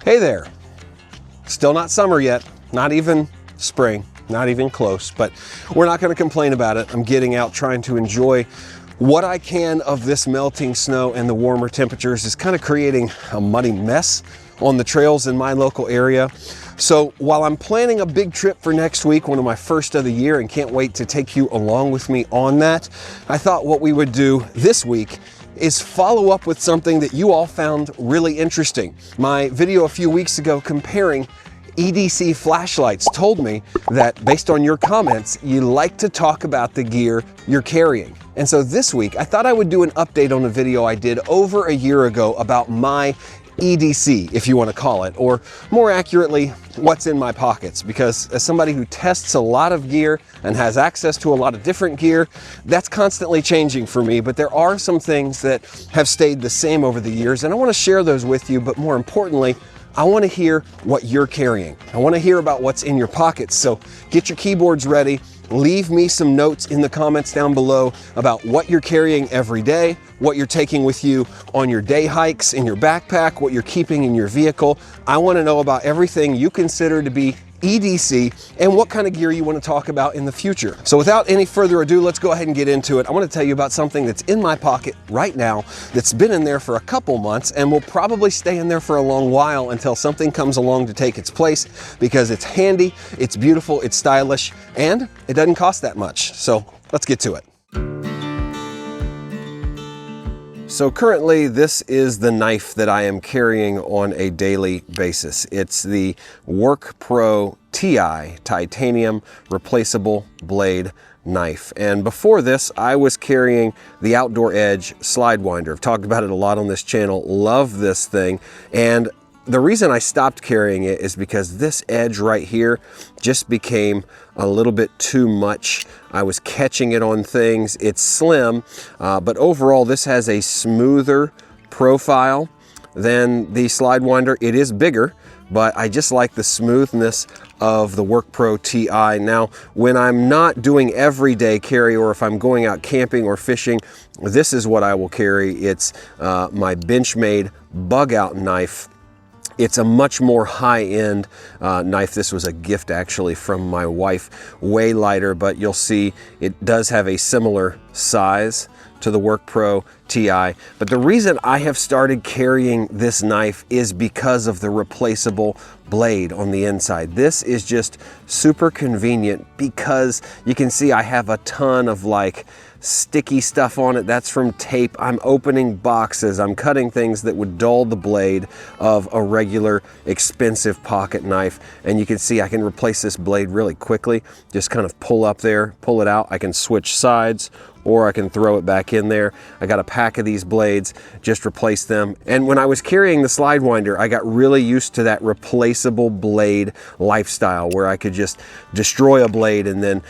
Hey there. Still not summer yet, not even spring, not even close, but we're not going to complain about it. I'm getting out trying to enjoy what I can of this melting snow, and the warmer temperatures is kind of creating a muddy mess on the trails in my local area. So while I'm planning a big trip for next week, one of my first of the year, and can't wait to take you along with me on that, I thought what we would do this week is follow up with something that you all found really interesting. My video a few weeks ago comparing EDC flashlights told me that based on your comments, you like to talk about the gear you're carrying. And so this week, I thought I would do an update on a video I did over a year ago about my EDC, if you want to call it, or more accurately, what's in my pockets. Because as somebody who tests a lot of gear and has access to a lot of different gear, that's constantly changing for me. But there are some things that have stayed the same over the years, and I want to share those with you. But more importantly, I want to hear what you're carrying. I want to hear about what's in your pockets. So get your keyboards ready. Leave me some notes in the comments down below about what you're carrying every day, what you're taking with you on your day hikes, in your backpack, what you're keeping in your vehicle. I want to know about everything you consider to be EDC and what kind of gear you want to talk about in the future. So without any further ado, let's go ahead and get into it. I want to tell you about something that's in my pocket right now that's been in there for a couple months and will probably stay in there for a long while until something comes along to take its place, because it's handy, it's beautiful, it's stylish, and it doesn't cost that much. So let's get to it. So currently, this is the knife that I am carrying on a daily basis. It's the WorkPro TI titanium replaceable blade knife. And before this, I was carrying the Outdoor Edge slide winder. I've talked about it a lot on this channel. Love this thing. And the reason I stopped carrying it is because this edge right here just became a little bit too much. I was catching it on things. It's slim, but overall this has a smoother profile than the slide winder. It is bigger, but I just like the smoothness of the WorkPro TI. Now, when I'm not doing everyday carry, or if I'm going out camping or fishing, this is what I will carry. It's my Benchmade bug out knife. It's a much more high-end knife. This was a gift actually from my wife, way lighter, but you'll see it does have a similar size to the WorkPro TI. But the reason I have started carrying this knife is because of the replaceable blade on the inside. This is just super convenient because you can see I have a ton of like sticky stuff on it. That's from tape. I'm opening boxes. I'm cutting things that would dull the blade of a regular expensive pocket knife. And you can see I can replace this blade really quickly. Just kind of pull up there, pull it out. I can switch sides, or I can throw it back in there. I got a pack of these blades, just replace them. And when I was carrying the slide winder, I got really used to that replaceable blade lifestyle where I could just destroy a blade and then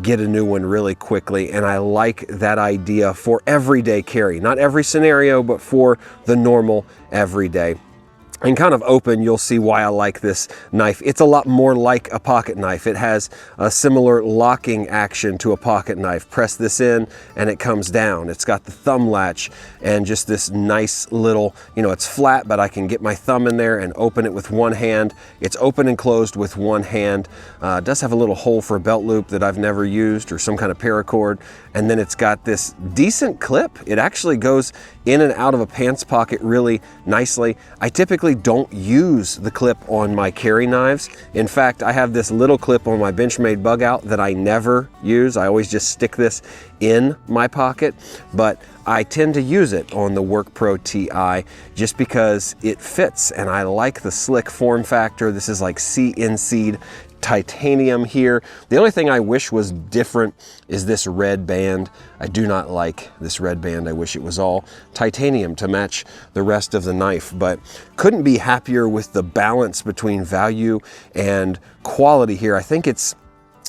get a new one really quickly. And I like that idea for everyday carry. Not every scenario, but for the normal everyday. And kind of open, you'll see why I like this knife. It's a lot more like a pocket knife. It has a similar locking action to a pocket knife. Press this in and it comes down. It's got the thumb latch and just this nice little, it's flat, but I can get my thumb in there and open it with one hand. It's open and closed with one hand. It does have a little hole for a belt loop that I've never used, or some kind of paracord. And then it's got this decent clip. It actually goes in and out of a pants pocket really nicely. I typically don't use the clip on my carry knives. In fact, I have this little clip on my Benchmade bug out that I never use. I always just stick this in my pocket, but I tend to use it on the WorkPro TI just because it fits, and I like the slick form factor. This is like CNC'd titanium here. The only thing I wish was different is this red band. I do not like this red band. I wish it was all titanium to match the rest of the knife, but couldn't be happier with the balance between value and quality here. I think it's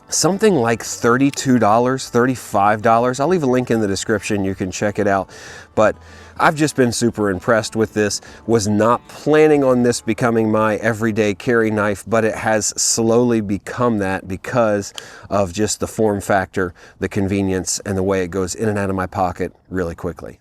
something like $32, $35. I'll leave a link in the description. You can check it out. But I've just been super impressed with this. Was not planning on this becoming my everyday carry knife, but it has slowly become that because of just the form factor, the convenience, and the way it goes in and out of my pocket really quickly.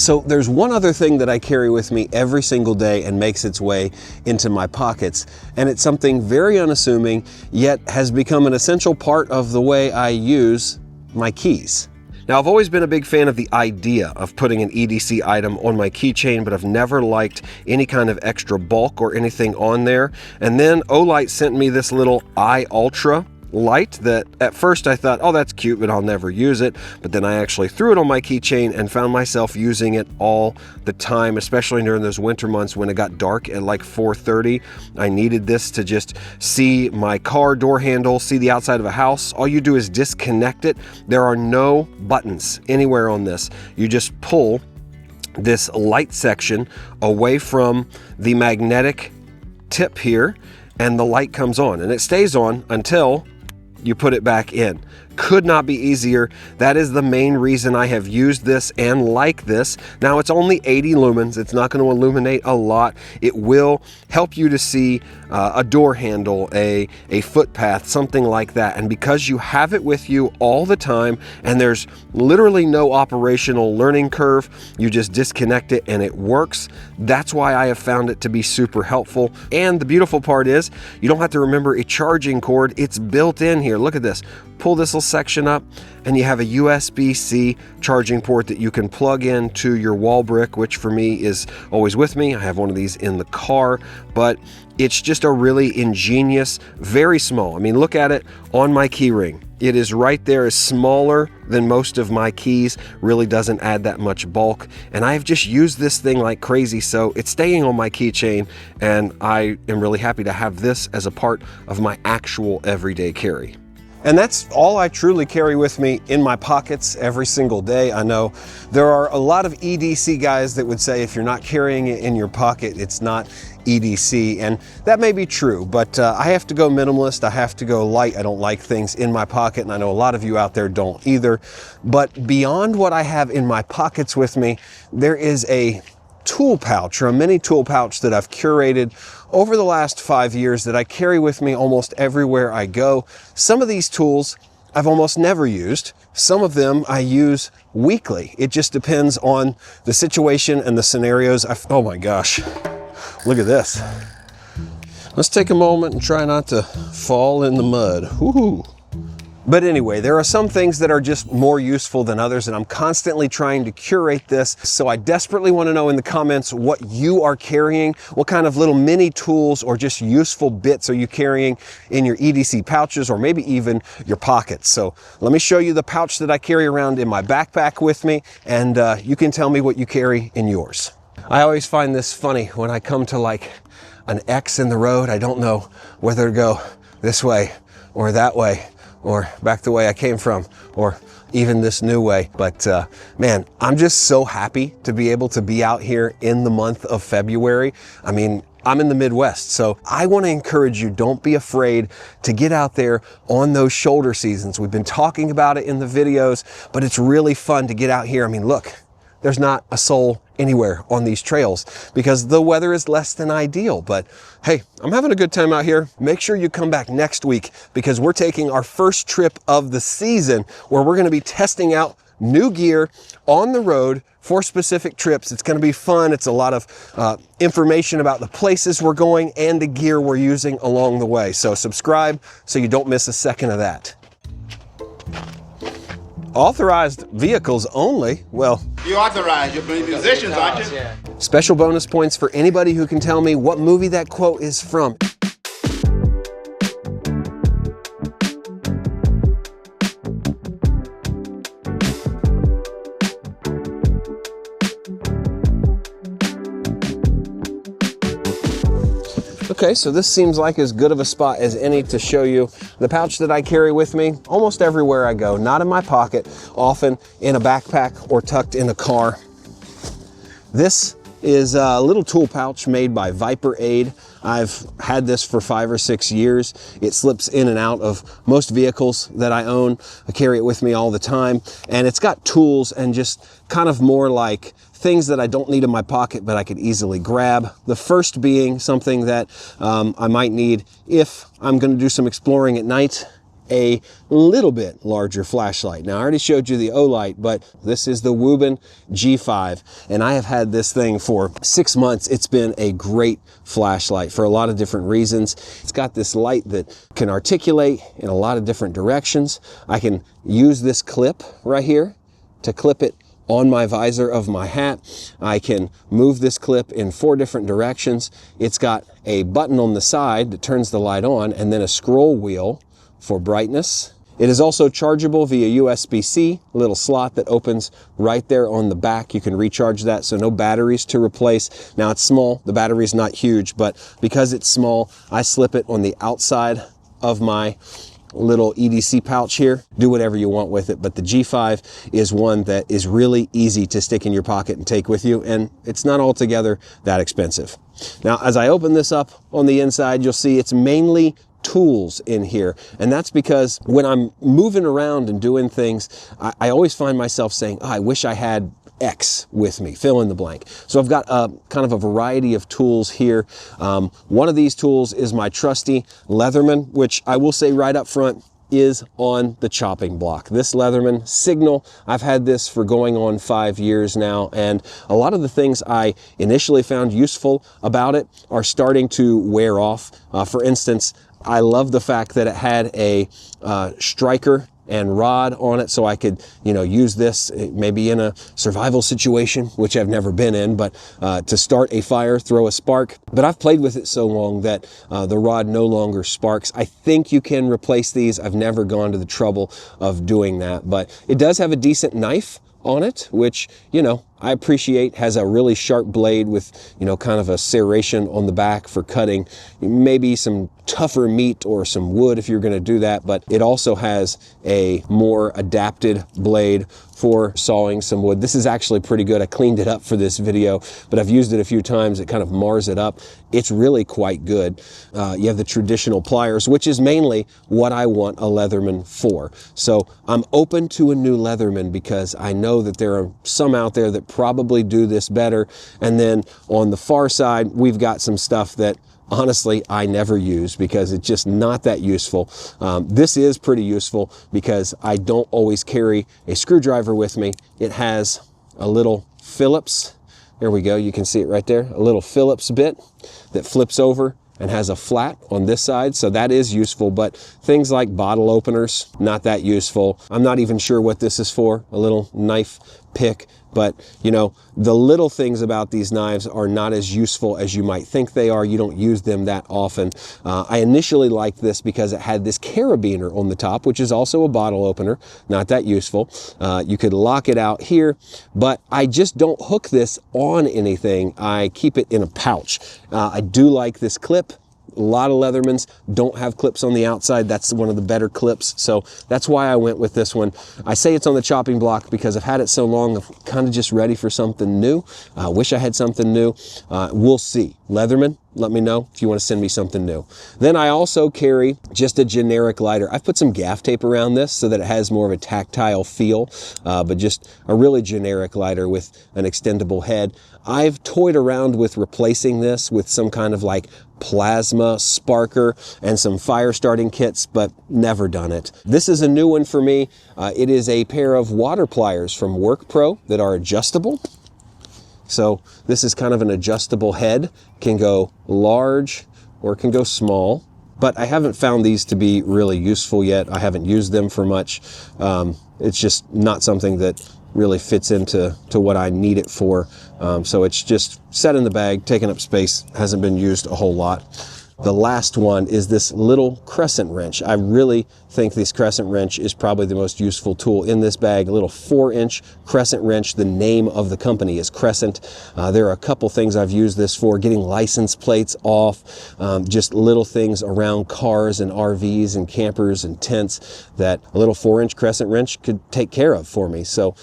So there's one other thing that I carry with me every single day and makes its way into my pockets, and it's something very unassuming, yet has become an essential part of the way I use my keys. Now, I've always been a big fan of the idea of putting an EDC item on my keychain, but I've never liked any kind of extra bulk or anything on there. And then Olight sent me this little iUltra light that at first I thought, oh, that's cute, but I'll never use it. But then I actually threw it on my keychain and found myself using it all the time, especially during those winter months when it got dark at like 4:30. I needed this to just see my car door handle, see the outside of a house. All you do is disconnect it. There are no buttons anywhere on this. You just pull this light section away from the magnetic tip here, and the light comes on, and it stays on until you put it back in. Could not be easier. That is the main reason I have used this and like this. Now, it's only 80 lumens. It's not going to illuminate a lot. It will help you to see a door handle, a footpath, something like that. And because you have it with you all the time and there's literally no operational learning curve, you just disconnect it and it works. That's why I have found it to be super helpful. And the beautiful part is you don't have to remember a charging cord. It's built in here. Look at this. Pull this little section up and you have a USB-C charging port that you can plug into your wall brick, which for me is always with me. I have one of these in the car, but it's just a really ingenious, very small. I mean, look at it on my key ring. It is right there, is smaller than most of my keys, really doesn't add that much bulk. And I've just used this thing like crazy, so it's staying on my keychain, and I am really happy to have this as a part of my actual everyday carry. And that's all I truly carry with me in my pockets every single day. I know there are a lot of EDC guys that would say if you're not carrying it in your pocket, it's not EDC, and that may be true, but I have to go minimalist. I have to go light. I don't like things in my pocket, and I know a lot of you out there don't either. But beyond what I have in my pockets with me, there is a tool pouch, or a mini tool pouch that I've curated over the last 5 years that I carry with me almost everywhere I go. Some of these tools I've almost never used. Some of them I use weekly. It just depends on the situation and the scenarios. Oh my gosh, look at this. Let's take a moment and try not to fall in the mud. Woohoo! But anyway, there are some things that are just more useful than others, and I'm constantly trying to curate this. So I desperately want to know in the comments what you are carrying. What kind of little mini tools or just useful bits are you carrying in your EDC pouches, or maybe even your pockets? So let me show you the pouch that I carry around in my backpack with me, and you can tell me what you carry in yours. I always find this funny when I come to like an X in the road. I don't know whether to go this way or that way, or back the way I came from, or even this new way. But man, I'm just so happy to be able to be out here in the month of February. I mean, I'm in the Midwest, so I want to encourage you, don't be afraid to get out there on those shoulder seasons. We've been talking about it in the videos, but it's really fun to get out here. I mean, look, there's not a soul anywhere on these trails because the weather is less than ideal. But hey, I'm having a good time out here. Make sure you come back next week because we're taking our first trip of the season where we're going to be testing out new gear on the road for specific trips. It's going to be fun. It's a lot of information about the places we're going and the gear we're using along the way. So subscribe so you don't miss a second of that. Authorized vehicles only? Well, you authorized, you're musicians, aren't you? Yeah. Special bonus points for anybody who can tell me what movie that quote is from. Okay, so this seems like as good of a spot as any to show you the pouch that I carry with me almost everywhere I go. Not in my pocket, often in a backpack or tucked in a car. This is a little tool pouch made by Viperade. I've had this for 5 or 6 years. It slips in and out of most vehicles that I own. I carry it with me all the time. And it's got tools and just kind of more like things that I don't need in my pocket, but I could easily grab. The first being something that I might need if I'm going to do some exploring at night a little bit larger flashlight. Now I already showed you the Olight, but this is the Wuben G5, and I have had this thing for 6 months. It's been a great flashlight for a lot of different reasons. It's got this light that can articulate in a lot of different directions. I can use this clip right here to clip it on my visor of my hat. I can move this clip in 4 different directions. It's got a button on the side that turns the light on, and then a scroll wheel for brightness. It is also chargeable via USB-C, a little slot that opens right there on the back. You can recharge that, so no batteries to replace. Now it's small, the battery's not huge, but because it's small, I slip it on the outside of my little EDC pouch here. Do whatever you want with it, but the G5 is one that is really easy to stick in your pocket and take with you, and it's not altogether that expensive. Now, as I open this up on the inside, you'll see it's mainly tools in here, and that's because when I'm moving around and doing things, I always find myself saying, oh, I wish I had X with me, fill in the blank. So I've got kind of a variety of tools here. One of these tools is my trusty Leatherman, which I will say right up front is on the chopping block. This Leatherman Signal, I've had this for going on 5 years now, and a lot of the things I initially found useful about it are starting to wear off. For instance, I love the fact that it had a striker and rod on it, so I could, use this maybe in a survival situation, which I've never been in, but to start a fire, throw a spark. But I've played with it so long that the rod no longer sparks. I think you can replace these. I've never gone to the trouble of doing that, but it does have a decent knife on it, which, I appreciate. Has a really sharp blade with, kind of a serration on the back for cutting maybe some tougher meat or some wood if you're going to do that. But it also has a more adapted blade for sawing some wood. This is actually pretty good. I cleaned it up for this video, but I've used it a few times. It kind of mars it up. It's really quite good. You have the traditional pliers, which is mainly what I want a Leatherman for. So I'm open to a new Leatherman because I know that there are some out there that probably do this better. And then on the far side, we've got some stuff that honestly I never use because it's just not that useful. This is pretty useful because I don't always carry a screwdriver with me. It has a little Phillips, there we go, you can see it right there, a little Phillips bit that flips over and has a flat on this side, so that is useful. But things like bottle openers, not that useful. I'm not even sure what this is for, a little knife pick. But, the little things about these knives are not as useful as you might think they are. You don't use them that often. I initially liked this because it had this carabiner on the top, which is also a bottle opener, not that useful. You could lock it out here, but I just don't hook this on anything. I keep it in a pouch. I do like this clip. A lot of Leathermans don't have clips on the outside. That's one of the better clips, so that's why I went with this one. I say it's on the chopping block because I've had it so long, I'm kind of just ready for something new. I wish I had something new. We'll see. Leatherman, let me know if you want to send me something new. Then I also carry just a generic lighter. I've put some gaff tape around this so that it has more of a tactile feel, but just a really generic lighter with an extendable head. I've toyed around with replacing this with some kind of like plasma sparker and some fire starting kits, but never done it. This is a new one for me. It is a pair of water pliers from WorkPro that are adjustable. So this is kind of an adjustable head, can go large or can go small, but I haven't found these to be really useful yet. I haven't used them for much. It's just not something that really fits into what I need it for. So it's just set in the bag, taking up space, hasn't been used a whole lot. The last one is this little Crescent wrench. I really think this Crescent wrench is probably the most useful tool in this bag. A little 4-inch Crescent wrench. The name of the company is Crescent. There are a couple things I've used this for, getting license plates off, just little things around cars and RVs and campers and tents that a little 4-inch Crescent wrench could take care of for me. So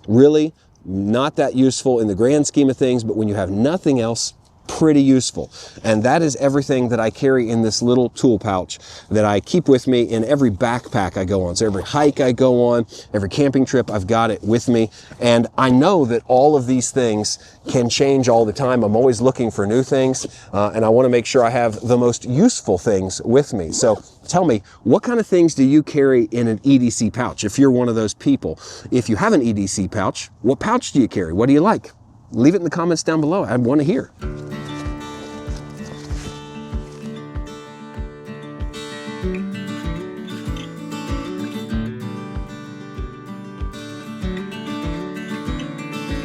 really not that useful in the grand scheme of things, but when you have nothing else, pretty useful. And that is everything that I carry in this little tool pouch that I keep with me in every backpack I go on. So every hike I go on, every camping trip, I've got it with me. And I know that all of these things can change all the time. I'm always looking for new things, and I want to make sure I have the most useful things with me. So tell me, what kind of things do you carry in an EDC pouch if you're one of those people? If you have an EDC pouch, what pouch do you carry? What do you like? Leave it in the comments down below. I want to hear.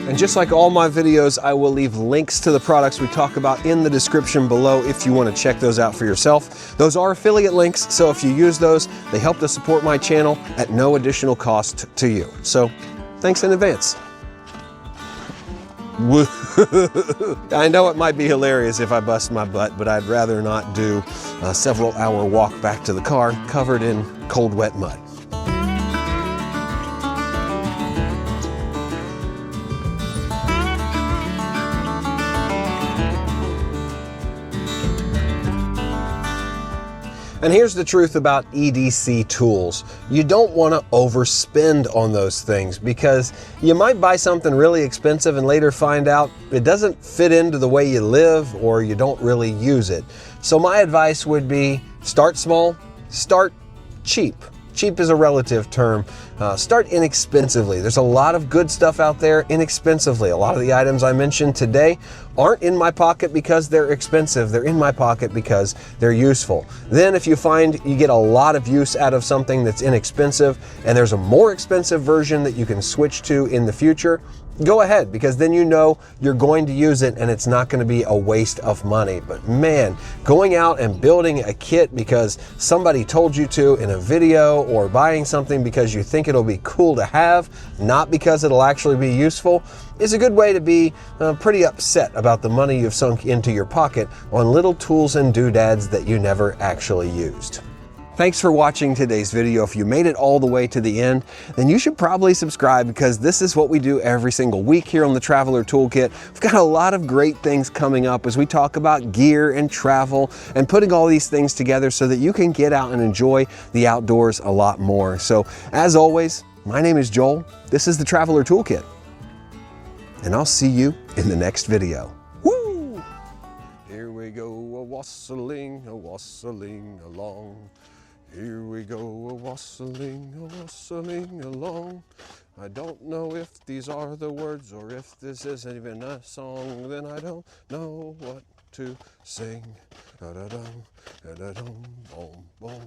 And just like all my videos, I will leave links to the products we talk about in the description below if you want to check those out for yourself. Those are affiliate links, so if you use those, they help to support my channel at no additional cost to you. So thanks in advance. I know it might be hilarious if I bust my butt, but I'd rather not do a several-hour walk back to the car covered in cold, wet mud. And here's the truth about EDC tools. You don't want to overspend on those things because you might buy something really expensive and later find out it doesn't fit into the way you live or you don't really use it. So my advice would be start small, start cheap. Cheap is a relative term. Start inexpensively. There's a lot of good stuff out there inexpensively. A lot of the items I mentioned today aren't in my pocket because they're expensive. They're in my pocket because they're useful. Then if you find you get a lot of use out of something that's inexpensive and there's a more expensive version that you can switch to in the future, go ahead, because then you know you're going to use it and it's not going to be a waste of money. But man, going out and building a kit because somebody told you to in a video, or buying something because you think it'll be cool to have, not because it'll actually be useful, is a good way to be pretty upset about the money you've sunk into your pocket on little tools and doodads that you never actually used. Thanks for watching today's video. If you made it all the way to the end, then you should probably subscribe because this is what we do every single week here on the Traveler Toolkit. We've got a lot of great things coming up as we talk about gear and travel and putting all these things together so that you can get out and enjoy the outdoors a lot more. So as always, my name is Joel. This is the Traveler Toolkit, and I'll see you in the next video. Woo! Here we go, a-wassailing along. Here we go, a-wassailing along. I don't know if these are the words or if this isn't even a song. Then I don't know what to sing. Da-da-dum, da-da-dum, boom, boom.